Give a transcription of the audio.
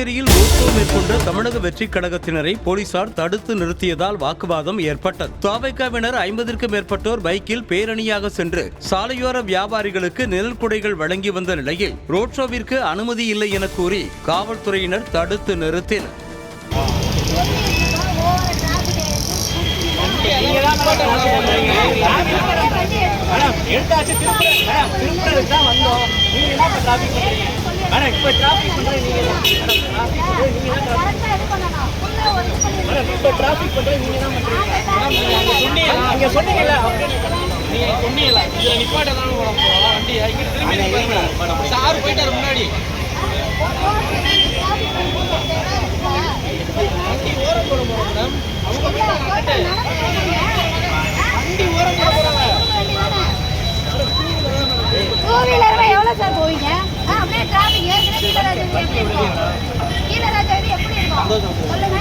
புதுச்சேரியில் ரோட்ஷோ மேற்கொண்ட தமிழக வெற்றிக் கழகத்தினரை போலீசார் தடுத்து நிறுத்தியதால் வாக்குவாதம் ஏற்பட்டது. தவேகாவினர் 50க்கும் மேற்பட்டோர் பைக்கில் பேரணியாக சென்று சாலையோர வியாபாரிகளுக்கு நிழல் குடைகள் வழங்கி வந்த நிலையில் ரோட்ஷோவிற்கு அனுமதி இல்லை என கூறி காவல்துறையினர் தடுத்து நிறுத்தினர். எவ்வளவு சார் போவீங்க? அப்படியே டிராபிக் கீழராஜா எப்படி இருக்கும்? கீழராஜா எப்படி இருக்கும் சொல்லுங்க.